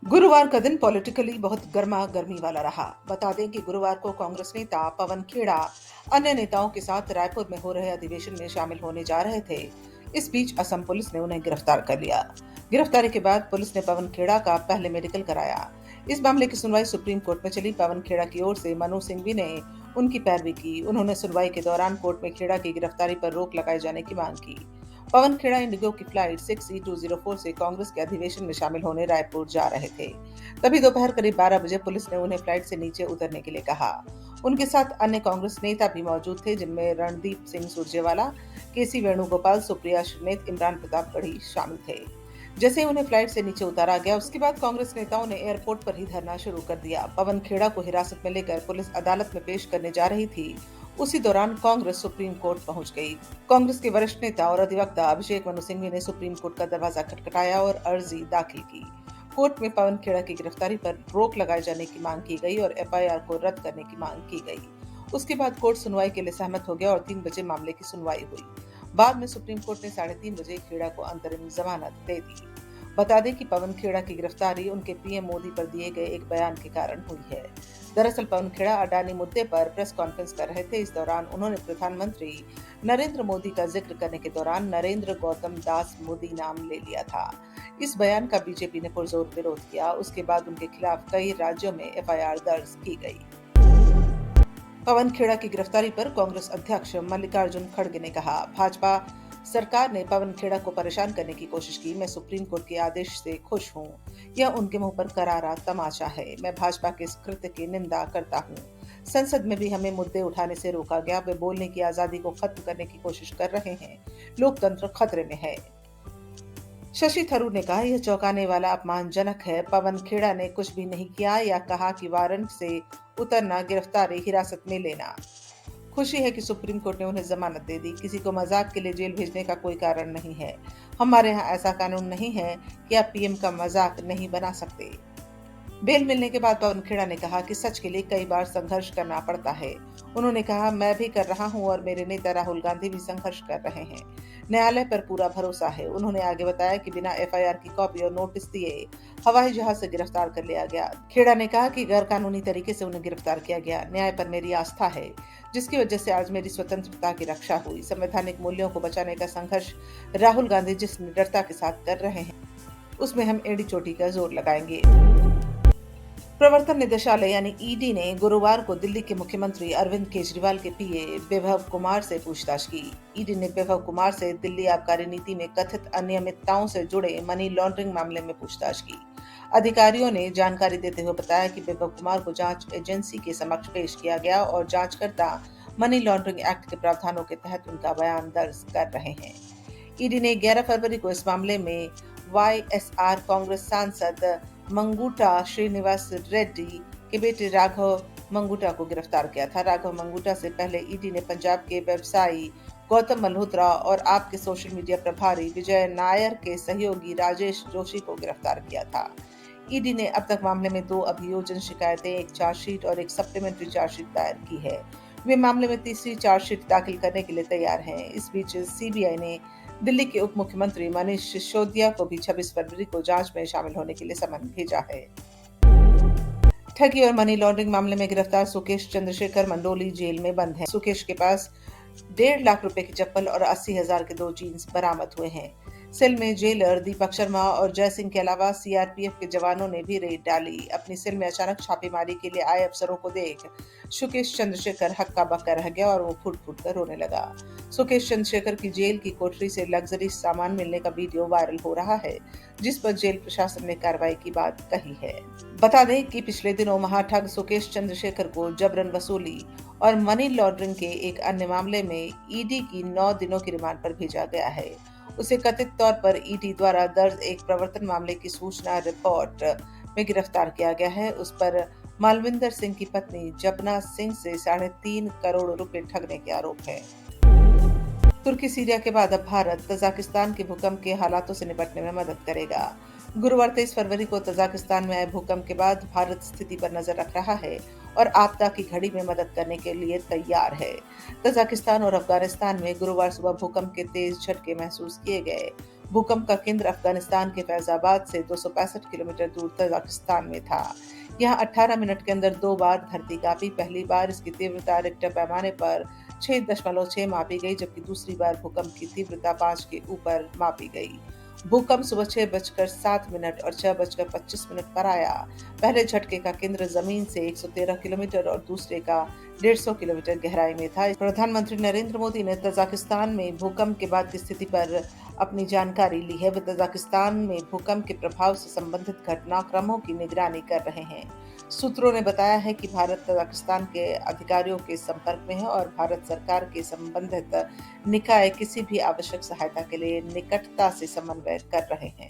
गुरुवार का दिन पॉलिटिकली बहुत गर्मा गर्मी वाला रहा। बता दें कि गुरुवार को कांग्रेस नेता पवन खेड़ा अन्य नेताओं के साथ रायपुर में हो रहे अधिवेशन में शामिल होने जा रहे थे। इस बीच असम पुलिस ने उन्हें गिरफ्तार कर लिया। गिरफ्तारी के बाद पुलिस ने पवन खेड़ा का पहले मेडिकल कराया। इस मामले की सुनवाई सुप्रीम कोर्ट में चली। पवन खेड़ा की ओर से मनु सिंघवी ने उनकी पैरवी की। उन्होंने सुनवाई के दौरान कोर्ट में खेड़ा की गिरफ्तारी पर रोक लगाए जाने की मांग की। पवन खेड़ा इंडिगो की फ्लाइट 6E204 से कांग्रेस के अधिवेशन में शामिल होने रायपुर जा रहे थे। तभी दोपहर करीब 12 बजे पुलिस ने उन्हें फ्लाइट से नीचे उतरने के लिए कहा। उनके साथ अन्य कांग्रेस नेता भी मौजूद थे, जिनमें रणदीप सिंह सुरजेवाला, केसी वेणुगोपाल, सुप्रिया समेत इमरान प्रतापगढ़ी शामिल थे। जैसे ही उन्हें फ्लाइट से नीचे उतारा गया, उसके बाद कांग्रेस नेताओं ने एयरपोर्ट पर ही धरना शुरू कर दिया। पवन खेड़ा को हिरासत में लेकर पुलिस अदालत में पेश करने जा रही थी। उसी दौरान कांग्रेस सुप्रीम कोर्ट पहुंच गई। कांग्रेस के वरिष्ठ नेता और अधिवक्ता अभिषेक मनु सिंघवी ने सुप्रीम कोर्ट का दरवाजा खटखटाया और अर्जी दाखिल की। कोर्ट में पवन खेड़ा की गिरफ्तारी पर रोक लगाए जाने की मांग की गई और एफआईआर को रद्द करने की मांग की गई। उसके बाद कोर्ट सुनवाई के लिए सहमत हो गया और 3 बजे मामले की सुनवाई हुई। बाद में सुप्रीम कोर्ट ने 3:30 बजे खेड़ा को अंतरिम जमानत दे दी। बता दें कि पवन खेड़ा की गिरफ्तारी उनके पीएम मोदी पर दिए गए एक बयान के कारण हुई है। दरअसल पवन खेड़ा अडानी मुद्दे पर प्रेस कॉन्फ्रेंस कर रहे थे। इस दौरान उन्होंने प्रधानमंत्री नरेंद्र मोदी का जिक्र करने के दौरान नरेंद्र गौतम दास मोदी नाम ले लिया था। इस बयान का बीजेपी ने पुरजोर विरोध किया। उसके बाद उनके खिलाफ कई राज्यों में एफआईआर दर्ज की गई। पवन खेड़ा की गिरफ्तारी पर कांग्रेस अध्यक्ष मल्लिकार्जुन खड़गे ने कहा, भाजपा सरकार ने पवन खेड़ा को परेशान करने की कोशिश की। मैं सुप्रीम कोर्ट के आदेश से खुश हूं। यह उनके मुंह पर करारा तमाचा है। मैं भाजपा के इस कृत्य की निंदा करता हूं। संसद में भी हमें मुद्दे उठाने से रोका गया। वे बोलने की आजादी को खत्म करने की कोशिश कर रहे हैं। लोकतंत्र खतरे में है। शशि थरूर ने कहा, यह चौंकाने वाला अपमानजनक है। पवन खेड़ा ने कुछ भी नहीं किया या कहा कि वारंट से उतरना, गिरफ्तारी, हिरासत में लेना। खुशी है कि सुप्रीम कोर्ट ने उन्हें जमानत दे दी। किसी को मजाक के लिए जेल भेजने का कोई कारण नहीं है। हमारे यहाँ ऐसा कानून नहीं है कि आप पीएम का मजाक नहीं बना सकते। बेल मिलने के बाद पवन खेड़ा ने कहा कि सच के लिए कई बार संघर्ष करना पड़ता है। उन्होंने कहा, मैं भी कर रहा हूं और मेरे नेता राहुल गांधी भी संघर्ष कर रहे हैं। न्यायालय पर पूरा भरोसा है। उन्होंने आगे बताया कि बिना एफआईआर की कॉपी और नोटिस दिए हवाई जहाज से गिरफ्तार कर लिया गया। खेड़ा ने कहा कि गैर कानूनी तरीके से उन्हें गिरफ्तार किया गया। न्याय पर मेरी आस्था है, जिसकी वजह से आज मेरी स्वतंत्रता की रक्षा हुई। संवैधानिक मूल्यों को बचाने का संघर्ष राहुल गांधी जिस निडरता के साथ कर रहे हैं, उसमें हम एड़ी चोटी का जोर लगाएंगे। प्रवर्तन निदेशालय यानी ईडी ने गुरुवार को दिल्ली के मुख्यमंत्री अरविंद केजरीवाल के पीए विभव कुमार से पूछताछ की। ईडी ने विभव कुमार से दिल्ली आबकारी नीति में कथित अनियमितताओं से जुड़े मनी लॉन्ड्रिंग मामले में पूछताछ की। अधिकारियों ने जानकारी देते हुए बताया कि विभव कुमार को जांच एजेंसी के समक्ष पेश किया गया और जांचकर्ता मनी लॉन्ड्रिंग एक्ट के प्रावधानों के तहत उनका बयान दर्ज कर रहे हैं। ईडी ने 11 फरवरी को इस मामले में वाईएसआर कांग्रेस सांसद मंगूटा श्रीनिवास रेड्डी के बेटे राघव मंगूटा को गिरफ्तार किया था। राघव मंगूटा से पहले ईडी ने पंजाब के व्यवसायी गौतम मल्होत्रा और आपके सोशल मीडिया प्रभारी विजय नायर के सहयोगी राजेश जोशी को गिरफ्तार किया था। ईडी ने अब तक मामले में 2 अभियोजन शिकायतें, एक चार्जशीट और एक सप्लीमेंट्री चार्जशीट दायर की है। वे मामले में तीसरी चार्जशीट दाखिल करने के लिए तैयार हैं। इस बीच सीबीआई ने दिल्ली के उप मुख्यमंत्री मनीष सिसोदिया को भी 26 फरवरी को जांच में शामिल होने के लिए समन भेजा है। ठगी और मनी लॉन्ड्रिंग मामले में गिरफ्तार सुकेश चंद्रशेखर मंडोली जेल में बंद हैं। सुकेश के पास 1.5 लाख रुपए की चप्पल और 80,000 के 2 जीन्स बरामद हुए हैं। सेल में जेलर दीपक शर्मा और जय सिंह के अलावा सीआरपीएफ के जवानों ने भी रेड डाली। अपनी सेल में अचानक छापेमारी के लिए आए अफसरों को देख सुकेश चंद्रशेखर हक्का बक्का रह गया और वो फुट फुट कर रोने लगा। सुकेश चंद्रशेखर की जेल की कोठरी से लग्जरी सामान मिलने का वीडियो वायरल हो रहा है, जिस पर जेल प्रशासन ने कार्रवाई की बात कही है। बता दें कि पिछले दिनों महाठग सुकेश चंद्रशेखर को जबरन वसूली और मनी लॉन्ड्रिंग के एक अन्य मामले में ईडी की 9 दिनों की रिमांड पर भेजा गया है। उसे कथित तौर पर ईडी द्वारा दर्ज एक प्रवर्तन मामले की सूचना रिपोर्ट में गिरफ्तार किया गया है। उस पर मालविंदर सिंह की पत्नी जपना सिंह से 3.5 करोड़ रुपए ठगने के आरोप है। तुर्की सीरिया के बाद अब भारत तजाकिस्तान के भूकंप के हालातों से निपटने में मदद करेगा। गुरुवार 23 फरवरी को तजाकिस्तान में आए भूकंप के बाद भारत स्थिति पर नजर रख रहा है और आपदा की घड़ी में मदद करने के लिए तैयार है। तजाकिस्तान और अफगानिस्तान में गुरुवार सुबह भूकंप के तेज झटके महसूस किए गए। भूकंप का केंद्र अफगानिस्तान के फैजाबाद से 265 किलोमीटर दूर तजाकिस्तान में था। यहाँ 18 मिनट के अंदर 2 बार धरती कांपी। पहली बार इसकी तीव्रता रिक्टर पैमाने पर 6.6 मापी गई, जबकि दूसरी बार भूकंप की तीव्रता 5 के ऊपर मापी गई। भूकंप सुबह 6:07 और 6:25 पर आया। पहले झटके का केंद्र जमीन से 113 किलोमीटर और दूसरे का 150 किलोमीटर गहराई में था। प्रधानमंत्री नरेंद्र मोदी ने तजाकिस्तान में भूकंप के बाद की स्थिति पर अपनी जानकारी ली है। वे तजाकिस्तान में भूकंप के प्रभाव से संबंधित घटनाक्रमों की निगरानी कर रहे हैं। सूत्रों ने बताया है कि भारत तजाकिस्तान के अधिकारियों के संपर्क में है और भारत सरकार के संबंधित निकाय किसी भी आवश्यक सहायता के लिए निकटता से समन्वय कर रहे हैं।